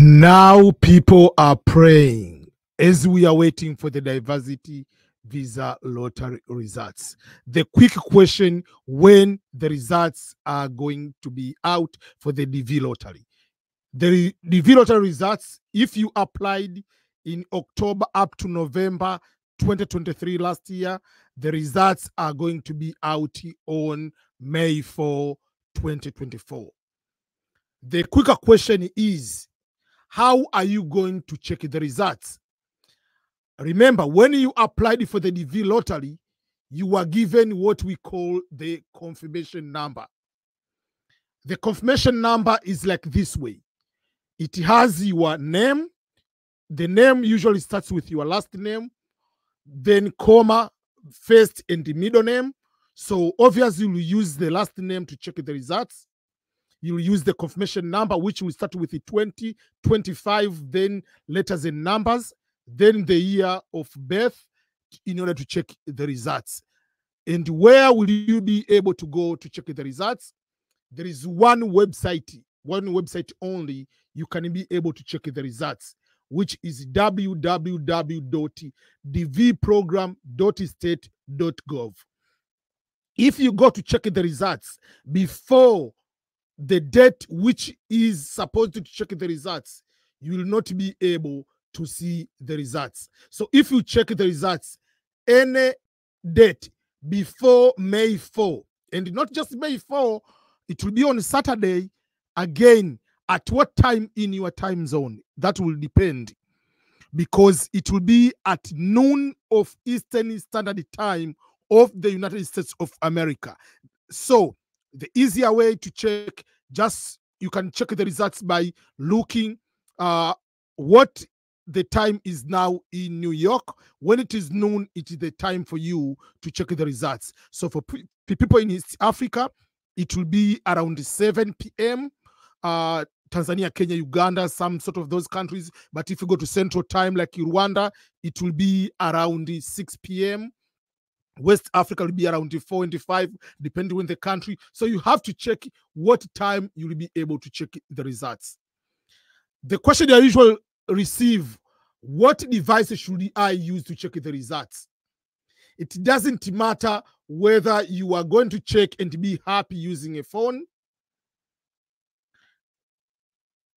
Now people are praying as we are waiting for the diversity visa lottery results. The quick question: when the results are going to be out for the DV lottery? The DV lottery results, if you applied in October up to November 2023 last year, the results are going to be out on May 4, 2024. The quicker question is, how are you going to check the results? Remember, when you applied for the DV lottery, you were given what we call the confirmation number. The confirmation number is like this way. It has your name. The name usually starts with your last name, then comma, first and the middle name. So obviously you will use the last name to check the results. You will use the confirmation number, which will start with the 20, 25, then letters and numbers, then the year of birth in order to check the results. And where will you be able to go to check the results? There is one website only you can be able to check the results, which is www.dvprogram.state.gov. If you go to check the results before the date which is supposed to check the results, you will not be able to see the results. So if you check the results any date before May 4, and not just May 4, it will be on Saturday, again, at what time in your time zone? That will depend, because it will be at noon of Eastern Standard Time of the United States of America. So the easier way to check, you can check the results by looking what the time is now in New York. When it is noon, it is the time for you to check the results. So for people in East Africa, it will be around 7 p.m. Tanzania, Kenya, Uganda, some sort of those countries. But if you go to Central Time like Rwanda, it will be around 6 p.m. West Africa will be around 4 and 5, depending on the country. So you have to check what time you will be able to check the results. The question I usually receive: what device should I use to check the results? It doesn't matter whether you are going to check and be happy using a phone.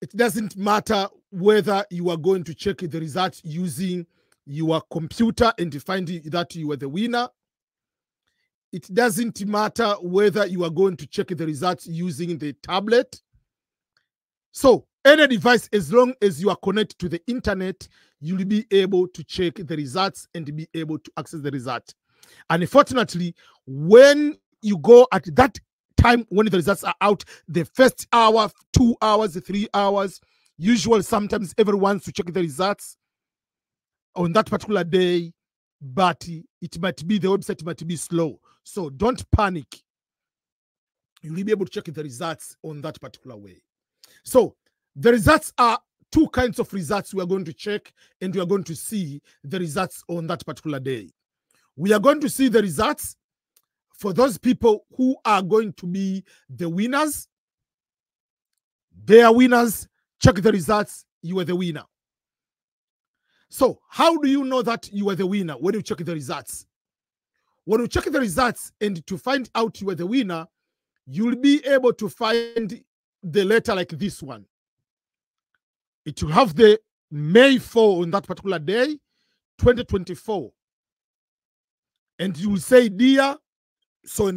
It doesn't matter whether you are going to check the results using your computer and find that you are the winner. It doesn't matter whether you are going to check the results using the tablet. So any device, as long as you are connected to the internet, you will be able to check the results and be able to access the result. Unfortunately, when you go at that time when the results are out, the first hour, 2 hours, 3 hours, usually sometimes everyone wants to check the results on that particular day, but it might be the website might be slow. So don't panic. You will be able to check the results on that particular way. So the results are two kinds of results we are going to check, and we are going to see the results on that particular day. We are going to see the results for those people who are going to be the winners. They are winners. Check the results. You are the winner. So how do you know that you are the winner? When you check the results. When you check the results and to find out you are the winner, you'll be able to find the letter like this one. It will have the May 4 on that particular day, 2024. And you will say, dear so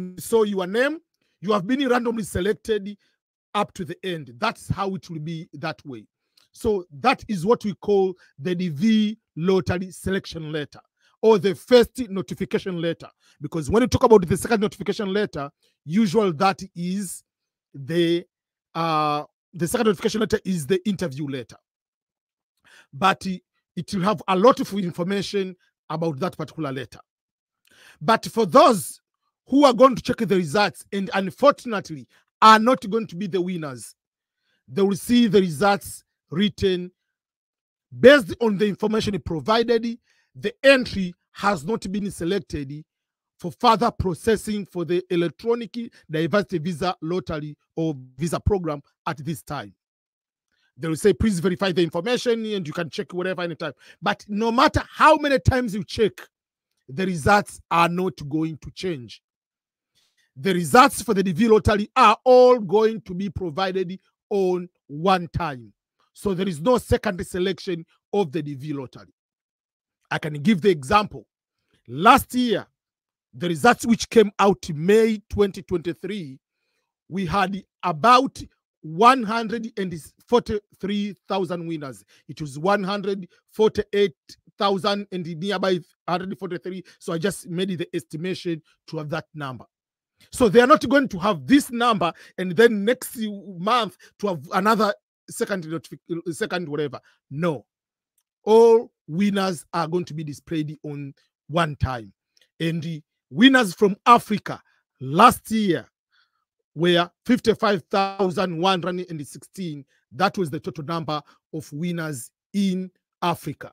your name, you have been randomly selected up to the end. That's how it will be that way. So that is what we call the DV lottery selection letter, or the first notification letter. Because when you talk about the second notification letter, usually that is the second notification letter is the interview letter. But it will have a lot of information about that particular letter. But for those who are going to check the results and unfortunately are not going to be the winners, they will see the results written based on the information provided. The entry has not been selected for further processing for the electronic diversity visa lottery or visa program at this time. They will say, please verify the information, and you can check whatever anytime. But no matter how many times you check, the results are not going to change. The results for the DV lottery are all going to be provided on one time. So there is no secondary selection of the DV lottery. I can give the example. Last year, the results which came out in May 2023, we had about 143,000 winners. It was 148,000 and nearby 143. So I just made the estimation to have that number. So they are not going to have this number and then next month to have another second whatever. No. All winners are going to be displayed on one time. And the winners from Africa last year were 55,116. That was the total number of winners in Africa.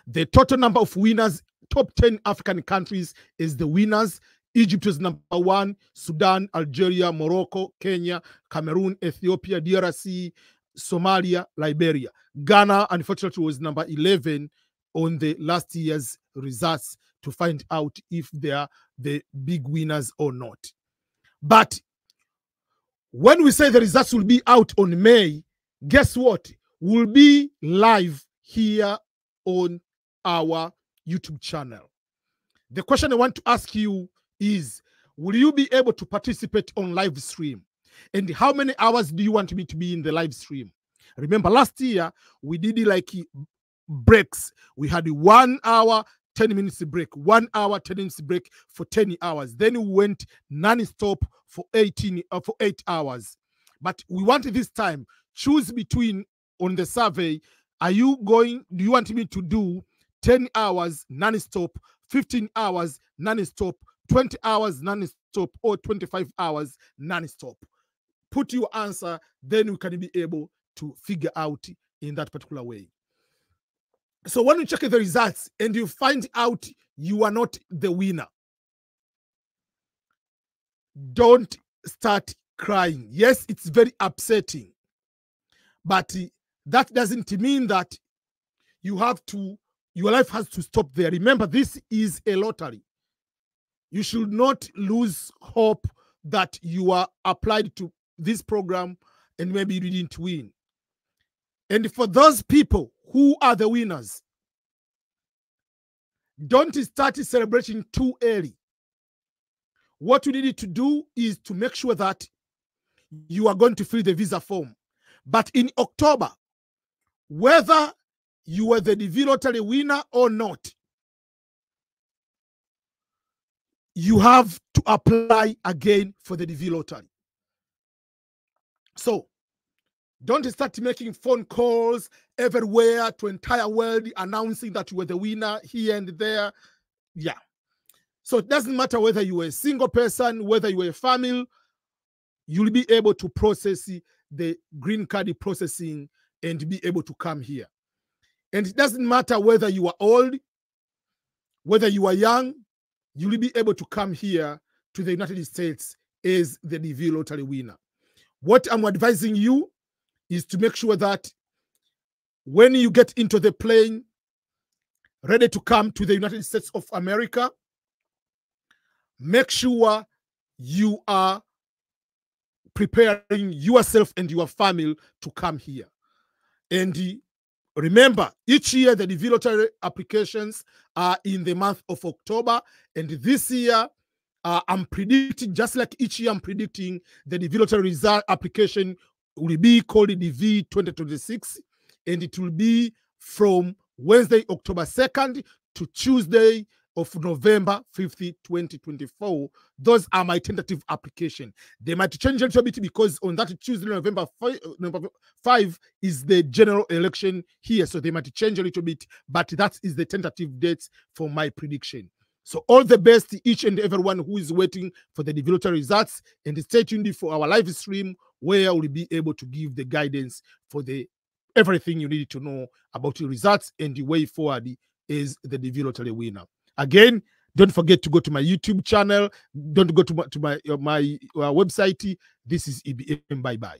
The total number of winners, top 10 African countries, is the winners. Egypt is number 1, Sudan, Algeria, Morocco, Kenya, Cameroon, Ethiopia, DRC, Somalia, Liberia. Ghana, unfortunately, was number 11 on the last year's results to find out if they are the big winners or not. But when we say the results will be out on May, guess what? We'll be live here on our YouTube channel. The question I want to ask you is, will you be able to participate on live stream? And how many hours do you want me to be in the live stream? Remember, last year, we did like breaks. We had 1 hour, 10 minutes break, 1 hour, 10 minutes break for 10 hours. Then we went non-stop for 8 hours. But we want this time, choose between on the survey, do you want me to do 10 hours non-stop, 15 hours non-stop, 20 hours non-stop, or 25 hours non-stop? Put your answer, then we can be able to figure out in that particular way. So when you check the results and you find out you are not the winner, don't start crying. Yes, it's very upsetting, but that doesn't mean that your life has to stop there. Remember, this is a lottery. You should not lose hope that you are applied to this program and maybe you didn't win. And for those people who are the winners, don't start celebrating too early. What you need to do is to make sure that you are going to fill the visa form. But in October, whether you were the DV lottery winner or not, you have to apply again for the DV lottery. So don't start making phone calls everywhere to entire world announcing that you were the winner here and there. Yeah. So it doesn't matter whether you were a single person, whether you were a family, you'll be able to process the green card processing and be able to come here. And it doesn't matter whether you are old, whether you are young, you'll be able to come here to the United States as the DV lottery winner. What I'm advising you is to make sure that when you get into the plane, ready to come to the United States of America, make sure you are preparing yourself and your family to come here. And remember, each year the DV lottery applications are in the month of October. And this year, I'm predicting, just like each year, I'm predicting the DV lottery result application will be called DV 2026. And it will be from Wednesday, October 2nd to Tuesday of November 5th, 2024. Those are my tentative application. They might change a little bit because on that Tuesday, November 5 is the general election here. So they might change a little bit, but that is the tentative dates for my prediction. So all the best to each and everyone who is waiting for the DV lottery results, and stay tuned for our live stream where we'll be able to give the guidance for everything you need to know about the results and the way forward is the DV lottery winner. Again, don't forget to go to my YouTube channel. Don't go to my website. This is EBM. Bye-bye.